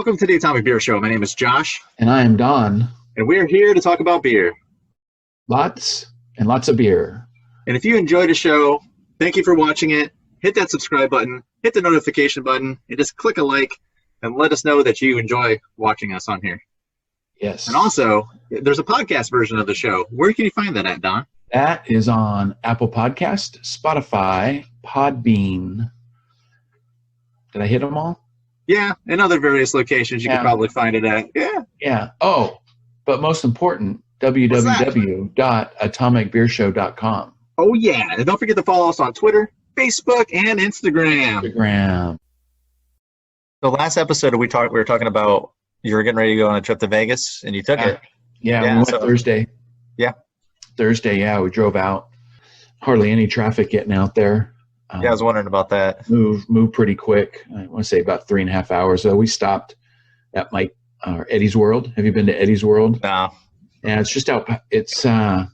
Welcome to the Atomic Beer Show. My name is Josh. And I am Don. And we're here to talk about beer. Lots and lots of beer. And if you enjoyed the show, thank you for watching it. Hit that subscribe button, hit the notification button, and just click a like and let us know that you enjoy watching us on here. Yes. And also, there's a podcast version of the show. Where can you find that at, Don? That is on Apple Podcast, Spotify, Podbean. Did I hit them all? Yeah, and other various locations you can probably find it at. Yeah. Oh, but most important, www.atomicbeershow.com. Oh, yeah. And don't forget to follow us on Twitter, Facebook, and Instagram. The last episode we were talking about you were getting ready to go on a trip to Vegas, and you took it. Yeah, we went Thursday. Yeah. Thursday, we drove out. Hardly any traffic getting out there. I was wondering about that. Moved pretty quick. I want to say about 3.5 hours. So we stopped at Eddie's World. Have you been to Eddie's World? No. Yeah, it's just out. It's I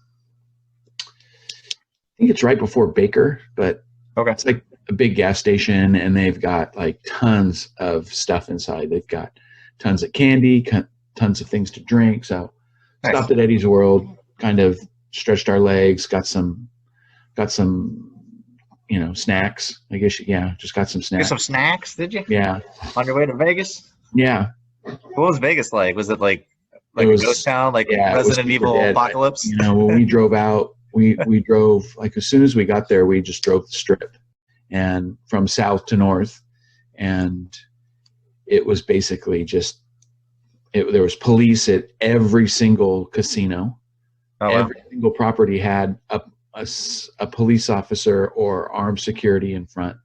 think it's right before Baker, but okay. It's like a big gas station, and they've got like tons of stuff inside. They've got tons of candy, tons of things to drink. So nice. Stopped at Eddie's World, kind of stretched our legs, got some snacks. I guess, just got some snacks. Get some snacks, did you? Yeah. On your way to Vegas? Yeah. What was Vegas like? Was it like a ghost town, like Resident Evil dead. Apocalypse? When we drove out, we drove, like as soon as we got there, we just drove the strip and from south to north. And it was basically there was police at every single casino. Oh, wow. Every single property had a police officer or armed security in front.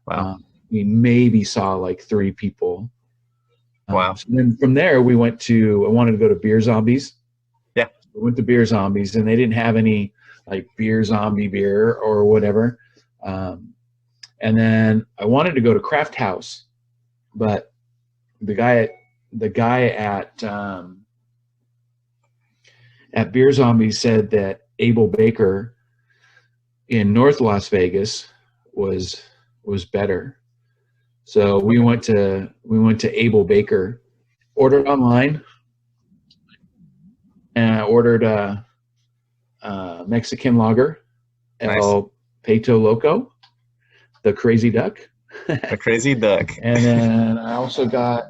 Wow. We maybe saw like 3 people. Wow. So then from there, I wanted to go to Beer Zombies. Yeah. We went to Beer Zombies, and they didn't have any like beer zombie beer or whatever. And then I wanted to go to Craft House, but the guy at Beer Zombies said that Able Baker in North Las Vegas was better. So we went to Able Baker, ordered online, and I ordered a Mexican lager, nice. El Peto Loco, the Crazy Duck. The Crazy Duck. And then I also got,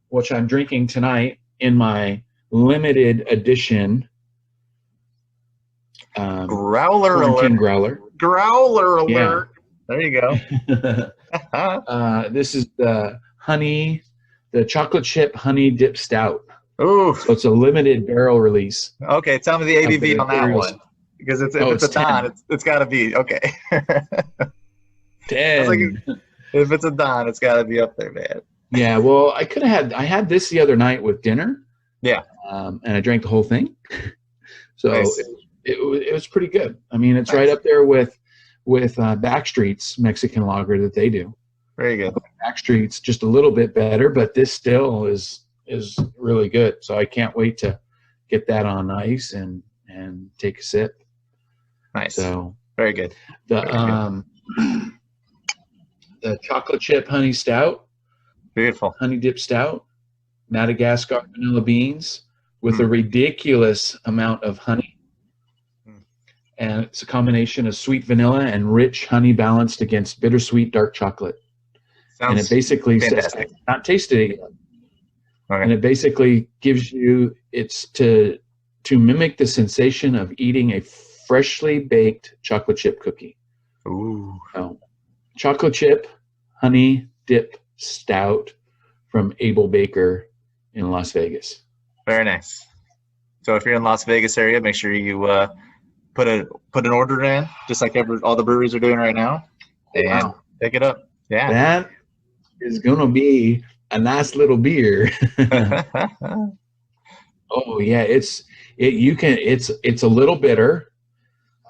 which I'm drinking tonight in my limited edition Growler alert. Growler alert. Yeah. There you go. This is the chocolate chip honey dip stout. Ooh. So it's a limited barrel release. Okay, tell me the ABV on that one. Because if it's a 10. Don, it's got to be, okay. 10. Like, if it's a Don, it's got to be up there, man. Yeah, well, I had this the other night with dinner. Yeah. And I drank the whole thing. So nice. it was pretty good. I mean, it's nice. Right up there with Backstreet's Mexican lager that they do. Very good. Backstreet's just a little bit better, but this still is really good. So I can't wait to get that on ice and take a sip. Nice. So very good. The chocolate chip honey stout. Beautiful. Honey dip stout, Madagascar vanilla beans with a ridiculous amount of honey. And it's a combination of sweet vanilla and rich honey balanced against bittersweet dark chocolate. Sounds and it basically fantastic. says, not tasted it yet. Okay. And it basically gives you, it's to mimic the sensation of eating a freshly baked chocolate chip cookie. Ooh. So, chocolate chip honey dip stout from Able Baker in Las Vegas. Very nice. So if you're in Las Vegas area, make sure you put an order in, just like all the breweries are doing right now, and pick it up. Yeah, that is gonna be a nice little beer. Oh yeah, it's a little bitter,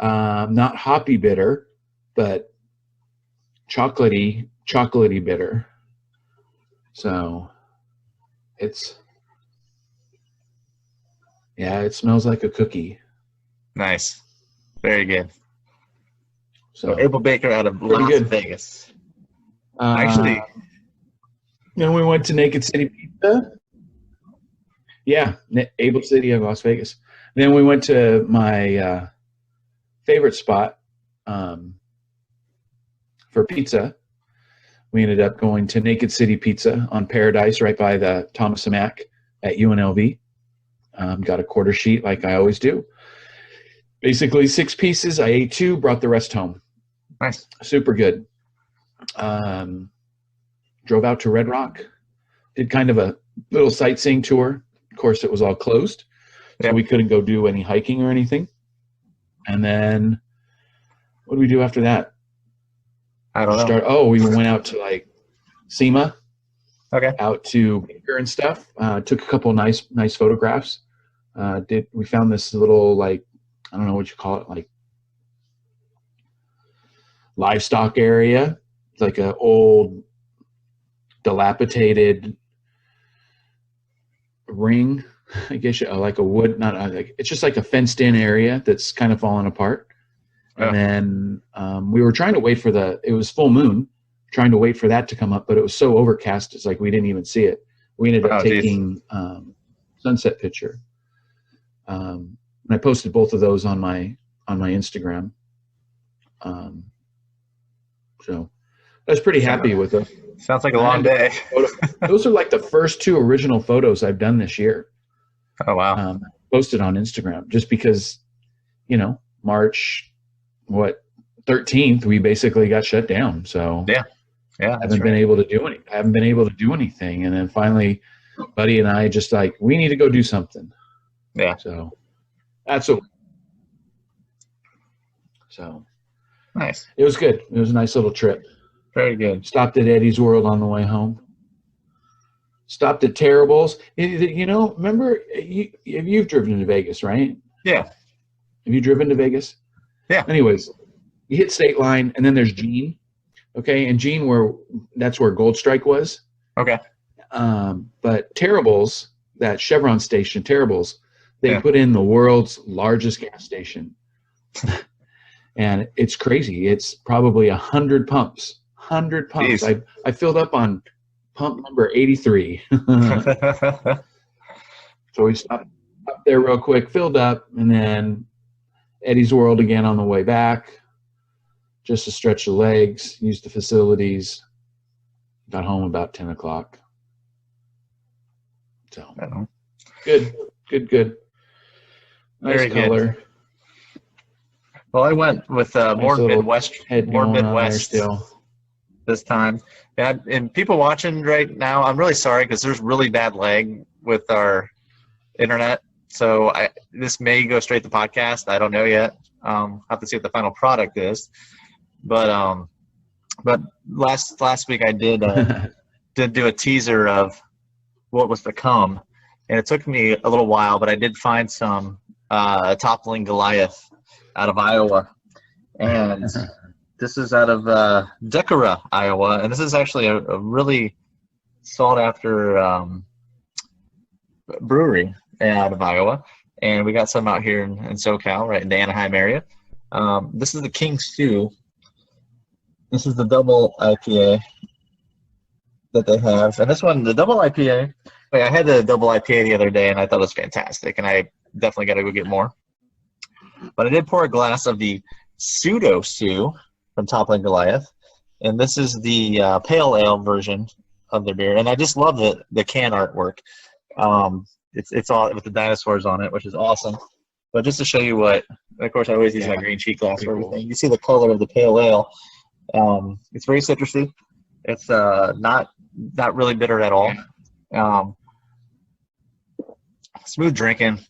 not hoppy bitter, but chocolatey bitter. So it smells like a cookie. Nice. Very good. So Able Baker out of Las Vegas. Actually, Then we went to Naked City Pizza. Yeah, Able City of Las Vegas. Then we went to my favorite spot for pizza. We ended up going to Naked City Pizza on Paradise, right by the Thomas and Mack at UNLV. Got a quarter sheet like I always do. Basically 6 pieces. I ate 2, brought the rest home. Nice. Super good. Drove out to Red Rock. Did kind of a little sightseeing tour. Of course, it was all closed, so we couldn't go do any hiking or anything. And then what did we do after that? I don't know. We went out to like SEMA. Okay. Out to Baker and stuff. Took a couple nice photographs. We found this little, like, I don't know what you call it, like livestock area. It's like an old dilapidated ring, I guess, like a wood, not like, it's just like a fenced in area that's kind of fallen apart. And then we were trying to wait for it was full moon, trying to wait for that to come up, but it was so overcast, it's like we didn't even see it. We ended up taking sunset picture. And I posted both of those on my Instagram. So I was pretty happy with them. Sounds like a long day. Those are like the first 2 original photos I've done this year. Oh, wow. Posted on Instagram just because, March 13th, we basically got shut down. So yeah, I haven't been able to do anything. And then finally, Buddy and I just like, we need to go do something. Yeah. So that's what. So nice. It was good. It was a nice little trip. Very good. Stopped at Eddie's World on the way home. Stopped at Terrible's. Remember, you've driven to Vegas, right? Yeah. Have you driven to Vegas? Yeah. Anyways, you hit State Line, and then there's Gene. Okay, and Gene, that's where Gold Strike was. Okay. But Terrible's, that Chevron station, Terrible's, they put in the world's largest gas station. And it's crazy. It's probably 100 pumps. 100 pumps. I filled up on pump number 83. So we stopped up there real quick, filled up, and then Eddie's World again on the way back, just to stretch the legs, use the facilities. Got home about 10 o'clock. So good. Nice Very color. Good. Well, I went with more Midwest this time. And people watching right now, I'm really sorry because there's really bad lag with our internet. So this may go straight to podcast. I don't know yet. I'll have to see what the final product is. But last week I did do a teaser of what was to come, and it took me a little while, but I did find some Toppling Goliath out of Iowa, and this is out of Decorah, Iowa, and this is actually a really sought after brewery out of Iowa, and we got some out here in SoCal, right in the Anaheim area. This is the King Stew. This is the double IPA that they have, and this one, the double IPA. I had the double IPA the other day, and I thought it was fantastic, and I definitely got to go get more. But I did pour a glass of the Pseudo Stew from Toppling Goliath, and this is the pale ale version of their beer. And I just love the can artwork. It's all with the dinosaurs on it, which is awesome. But just to show you what, of course, I always use my green cheek glass for everything. You see the color of the pale ale. It's very citrusy. It's not really bitter at all. Smooth drinking.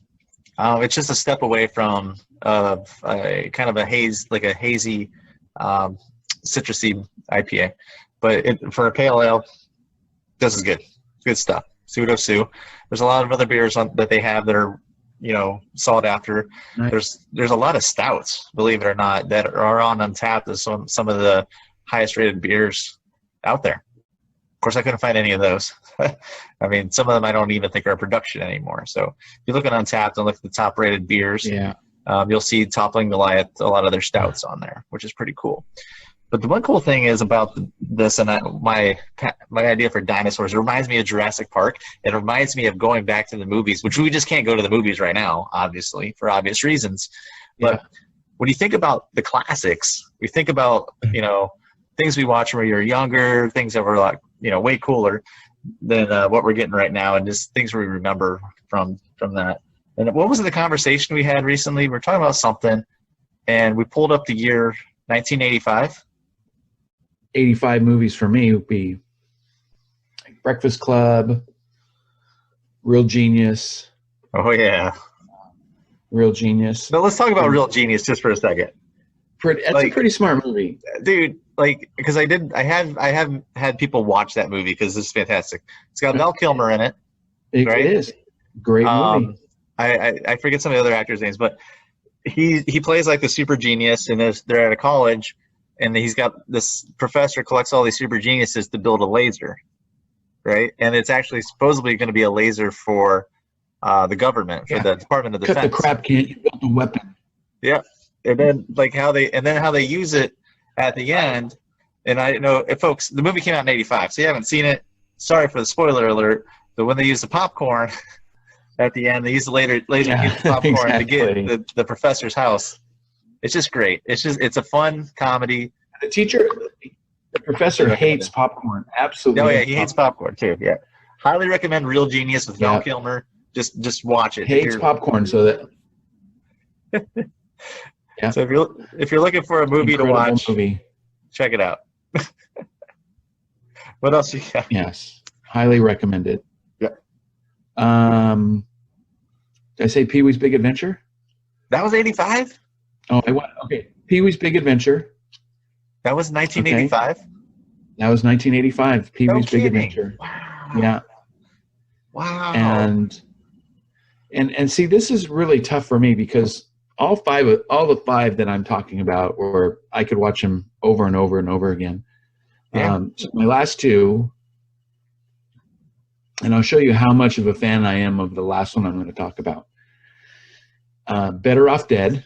It's just a step away from a kind of a haze, like a hazy, citrusy IPA. But for a pale ale, this is good. Good stuff. Pseudo Stew. There's a lot of other beers that they have that are, sought after. Nice. There's a lot of stouts, believe it or not, that are on Untappd as some of the highest rated beers out there. Of course, I couldn't find any of those. I mean, some of them I don't even think are in production anymore. So if you look at Untappd and look at the top rated beers, you'll see Toppling Goliath, a lot of their stouts on there, which is pretty cool. But the one cool thing is about this, and my idea for dinosaurs, it reminds me of Jurassic Park. It reminds me of going back to the movies, which we just can't go to the movies right now, obviously, for obvious reasons. But when you think about the classics, we think about, things we watched when we were younger, things that were like, way cooler than what we're getting right now, and just things we remember from that. And what was the conversation we had recently? We were talking about something, and we pulled up the year 1985. 85 movies for me would be like Breakfast Club, Real Genius. Oh yeah, Real Genius. No, let's talk about Real Genius just for a second. That's a pretty smart movie, dude. Because I have had people watch that movie because it's fantastic. It's got Val Kilmer in it. Right? It is great movie. I forget some of the other actors' names, but he plays like the super genius, and they're at a college. And he's got this professor collects all these super geniuses to build a laser, right? And it's actually supposedly going to be a laser for the government, for the Department of Defense. Cut the crap, can't you build a weapon? Yeah, and then how they use it at the end. And I know, folks, the movie came out in '85, so you haven't seen it. Sorry for the spoiler alert. But when they use the popcorn at the end, they use the laser popcorn to get the professor's house. It's just great. It's a fun comedy. The professor hates popcorn. Absolutely. Oh yeah, he hates popcorn too. Yeah, highly recommend Real Genius with Val Kilmer. Just watch it. Hates popcorn, so that. Yeah. So if you're looking for a movie to watch, check it out. What else you got? Yes, highly recommended. Yeah. Did I say Pee-wee's Big Adventure? That was '85. Oh, okay. Pee-wee's Big Adventure. That was 1985. Okay. That was 1985. Pee-wee's Big Adventure. Wow. Yeah. Wow. And see, this is really tough for me because all the five that I'm talking about, or I could watch them over and over and over again. Yeah. So my last two, and I'll show you how much of a fan I am of the last one I'm going to talk about. Better Off Dead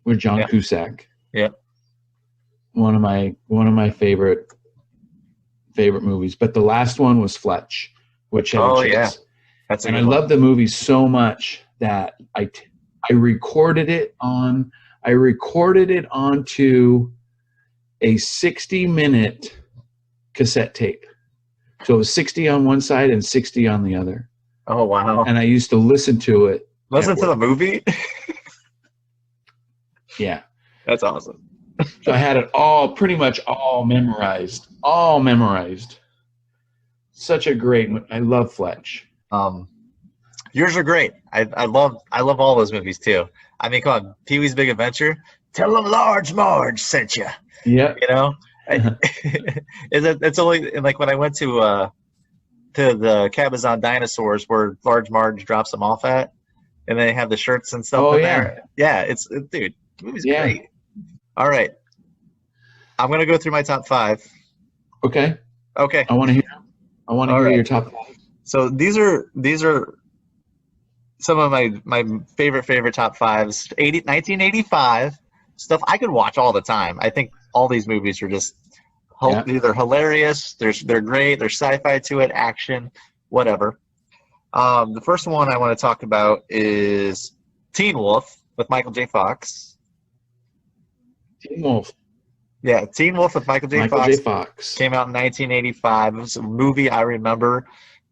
with John Cusack. Yeah. One of my favorite movies. But the last one was Fletch, which had a chase. That's and I love the movie so much that I recorded it onto a 60-minute cassette tape. So it was 60 on one side and 60 on the other. Oh wow. And I used to listen to it. Listen to the movie? Yeah. That's awesome. So I had it pretty much all memorized. Such a great I love Fletch. Yours are great. I love all those movies too. I mean, come on, Pee-wee's Big Adventure. Tell them Large Marge sent you. Yeah. It's only like when I went to the Cabazon Dinosaurs where Large Marge drops them off at, and they have the shirts and stuff in there. Yeah, dude, the movie's great. All right, I'm gonna go through my top five. Okay. I want to hear your top five. So these are some of my favorite top fives. 1985 stuff I could watch all the time. I think all these movies are just either hilarious, they're great, there's sci-fi to it, action, whatever. The first one I want to talk about is Teen Wolf with Michael J. Fox. Teen Wolf. Yeah, Teen Wolf with Michael J. Fox. Came out in 1985. It was a movie I remember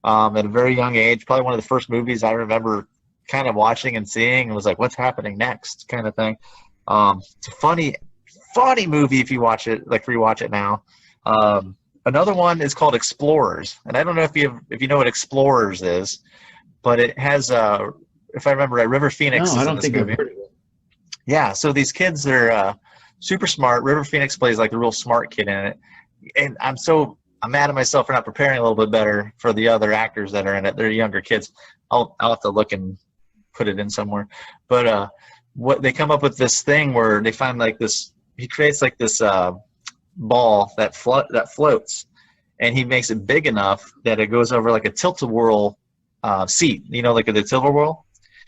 at a very young age. Probably one of the first movies I remember kind of watching and seeing. It was like, what's happening next kind of thing. It's a funny movie if you watch it, like rewatch it now. Another one is called Explorers. And I don't know if you know what Explorers is, but it has, if I remember right, River Phoenix is in this movie. I've heard of it. Yeah, so these kids, they're super smart. River Phoenix plays like the real smart kid in it. And I'm mad at myself for not preparing a little bit better for the other actors that are in it. They're younger kids. I'll have to look and put it in somewhere. But what they come up with this thing where they find like this. He creates like this ball that floats, and he makes it big enough that it goes over like a tilt-a-whirl seat. Like the tilt-a-whirl.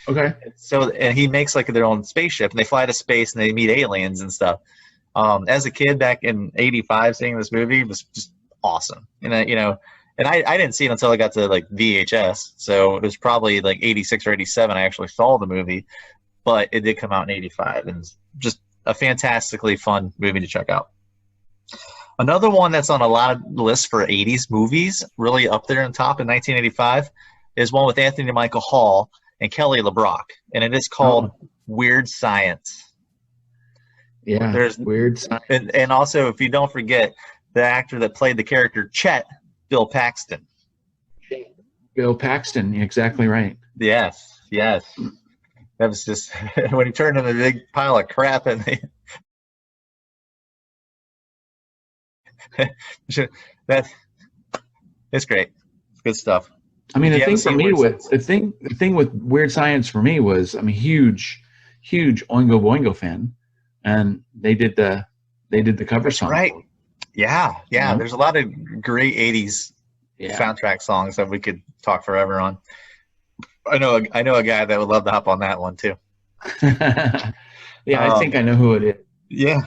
Okay. So and he makes like their own spaceship, and they fly to space and they meet aliens and stuff. As a kid back in '85, seeing this movie was just awesome. And I didn't see it until I got to like VHS, so it was probably like '86 or '87. I actually saw the movie, but it did come out in '85, and it's just a fantastically fun movie to check out. Another one that's on a lot of lists for '80s movies, really up there on top in 1985, is one with Anthony Michael Hall and Kelly LeBrock, and it is called Weird Science. Yeah, there's Weird Science. And also, if you don't forget, the actor that played the character Chet, Bill Paxton. Bill Paxton, exactly right. Yes. That was just when he turned into a big pile of crap, and that it's great. It's good stuff. I mean, the thing with Weird Science for me was I'm a huge Oingo Boingo fan, and they did the cover song. Right. Yeah. There's a lot of great '80s soundtrack songs that we could talk forever on. I know a guy that would love to hop on that one too. I think I know who it is. Yeah.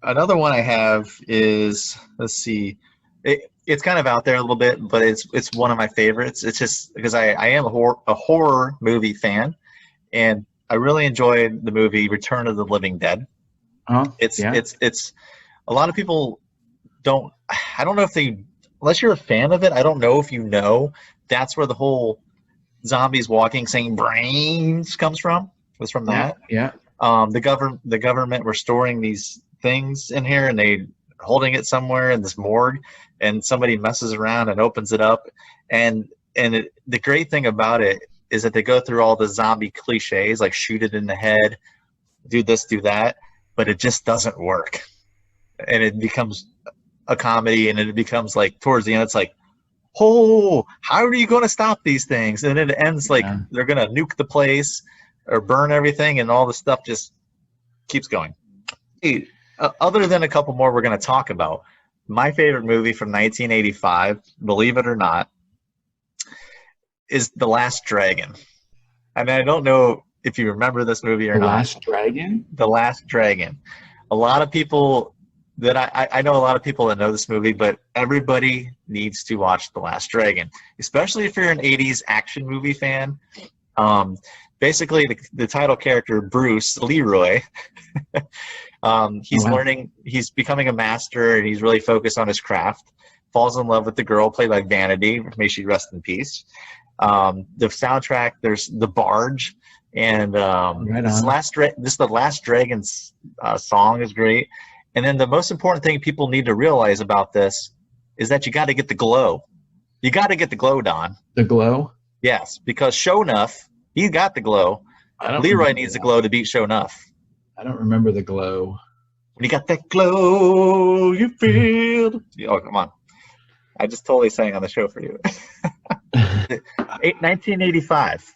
Another one I have is, let's see, it's kind of out there a little bit, but it's one of my favorites. It's just because I am a horror movie fan, and I really enjoyed the movie Return of the Living Dead. It's a lot of people don't. I don't know if they, unless you're a fan of it, I don't know if you know that's where the whole zombies walking saying brains comes from. Was from that. Yeah. The government were storing these things in here, and they holding it somewhere in this morgue, and somebody messes around and opens it up, and the great thing about it is that they go through all the zombie cliches, like shoot it in the head, do this, do that, but it just doesn't work, and it becomes a comedy, and it becomes like towards the end it's like, oh, how are you going to stop these things? And it ends like they're going to nuke the place or burn everything, and all the stuff just keeps going. Hey, other than a couple more we're going to talk about, my favorite movie from 1985, believe it or not, is The Last Dragon. I mean, I don't know if you remember this movie or not. The Last Dragon? The Last Dragon. A lot of people that I know a lot of people that know this movie, but everybody needs to watch The Last Dragon, especially if you're an 80s action movie fan. Basically, the title character, Bruce Leroy, he's becoming a master, and he's really focused on his craft. Falls in love with the girl played by Vanity, may she rest in peace. The soundtrack, there's The Barge, and The Last Dragon's song is great. And then the most important thing people need to realize about this is that you got to get the glow. You got to get the glow, Don. The glow? Yes, because Sho'nuff, he's got the glow. Leroy needs the glow to beat Sho'nuff. I don't remember the glow. When you got that glow, you feel. Oh, come on. I just totally sang on the show for you. 1985,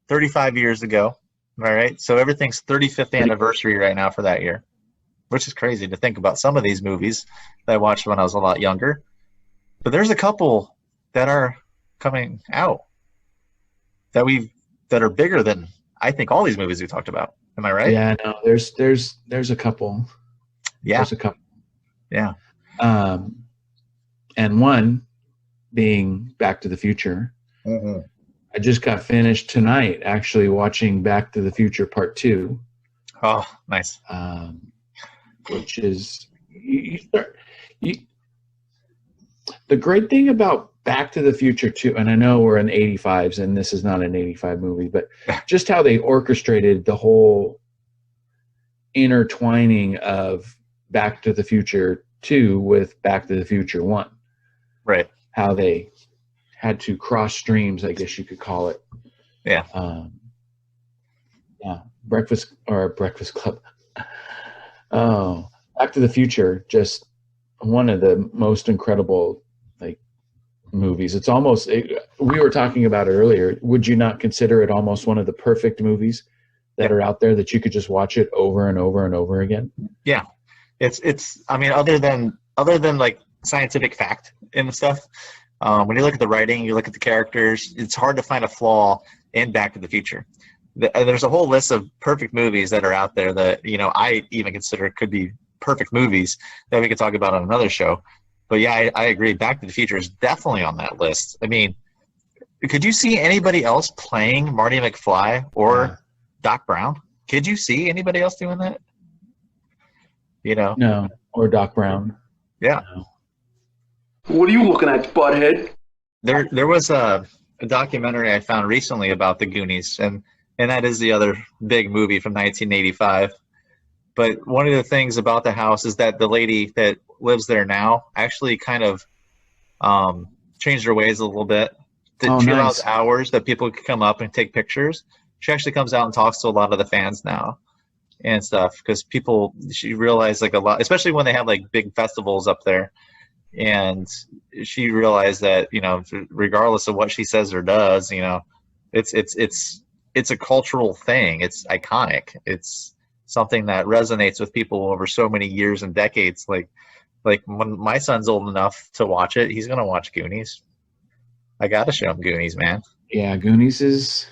35 years ago. All right, so everything's 35th anniversary right now for that year, which is crazy to think about. Some of these movies that I watched when I was a lot younger. But there's a couple that are coming out that are bigger than, I think, all these movies we talked about. Am I right? Yeah, no, there's a couple. Yeah. There's a couple. Yeah. And one being Back to the Future. Mm-hmm. I just got finished tonight actually watching Back to the Future Part 2. Oh, nice. Which is the great thing about Back to the Future 2, and I know we're in 85s and this is not an 85 movie, but just how they orchestrated the whole intertwining of Back to the Future 2 with Back to the Future 1. Right. How they had to cross streams, I guess you could call it. Yeah. Breakfast Club. Oh, Back to the Future, just one of the most incredible movies. It's almost, we were talking about it earlier. Would you not consider it almost one of the perfect movies that are out there that you could just watch it over and over and over again? Yeah. It's I mean, other than like scientific fact and stuff, when you look at the writing, you look at the characters, it's hard to find a flaw in Back to the Future. there's a whole list of perfect movies that are out there that, you know, I even consider could be perfect movies that we could talk about on another show. But yeah, I agree. Back to the Future is definitely on that list. I mean, could you see anybody else playing Marty McFly or Doc Brown? Could you see anybody else doing that? You know? No, or Doc Brown. Yeah. No. What are you looking at, butthead? There was a documentary I found recently about the Goonies, and that is the other big movie from 1985. But one of the things about the house is that the lady that lives there now actually kind of changed her ways a little bit. She allows hours that people can come up and take pictures. She actually comes out and talks to a lot of the fans now and stuff, because she realized like a lot, especially when they have like big festivals up there. And she realized that, you know, regardless of what she says or does, you know, it's a cultural thing. It's iconic. It's something that resonates with people over so many years and decades. Like when my son's old enough to watch it, he's going to watch Goonies. I got to show him Goonies, man. Yeah, Goonies is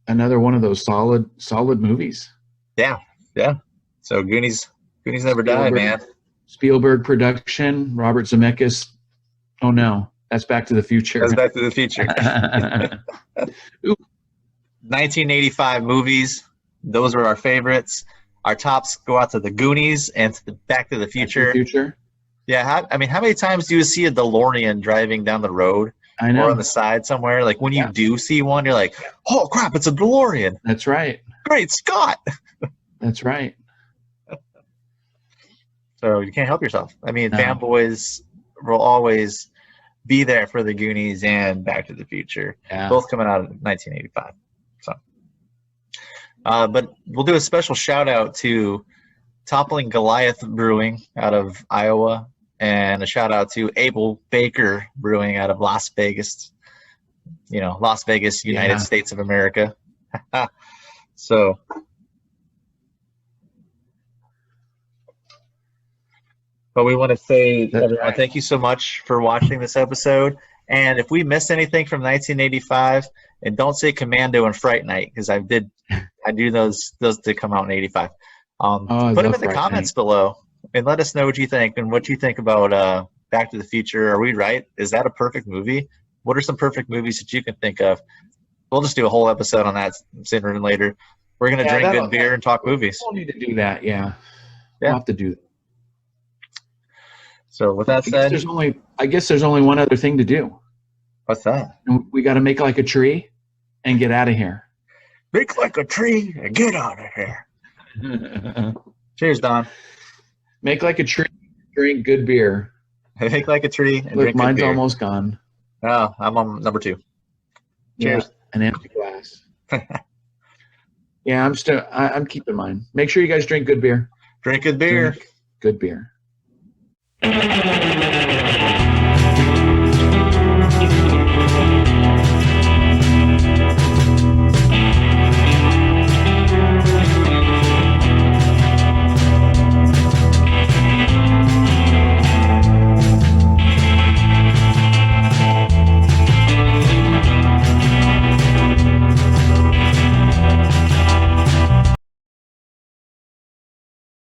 another one of those solid movies. Yeah. So Goonies never die, man. Spielberg production, Robert Zemeckis. Oh no, that's Back to the Future. That's Back to the Future. 1985 movies. Those are our favorites. Our tops go out to the Goonies and to the Back to the Future. Back to the Future. Yeah, how many times do you see a DeLorean driving down the road? I know. Or on the side somewhere? Like when you do see one, you're like, oh crap, it's a DeLorean. That's right. Great Scott. That's right. So you can't help yourself. I mean, fanboys will always be there for the Goonies and Back to the Future. Yeah. Both coming out in 1985. So, but we'll do a special shout out to Toppling Goliath Brewing out of Iowa, and a shout out to Able Baker Brewing out of Las Vegas. You know, Las Vegas, United States of America. So. But we want to say, everyone, thank you so much for watching this episode. And if we missed anything from 1985, and don't say Commando and Fright Night, because I do those did come out in 85. Put them in the comments below and let us know what you think and what you think about Back to the Future. Are we right? Is that a perfect movie? What are some perfect movies that you can think of? We'll just do a whole episode on that sooner than later. We're going to drink good beer and talk movies. We'll need to do that, yeah. We'll have to do that. So with that said, I guess there's only one other thing to do. What's that? We got to make like a tree and get out of here. Make like a tree and get out of here. Cheers, Don. Make like a tree, drink good beer. Make like a tree and Look, drink good beer. mine's almost gone. Oh, I'm on number 2. Cheers. Yeah, an empty glass. Yeah, I'm keeping mine. Make sure you guys drink good beer. Drink good beer. Drink good beer.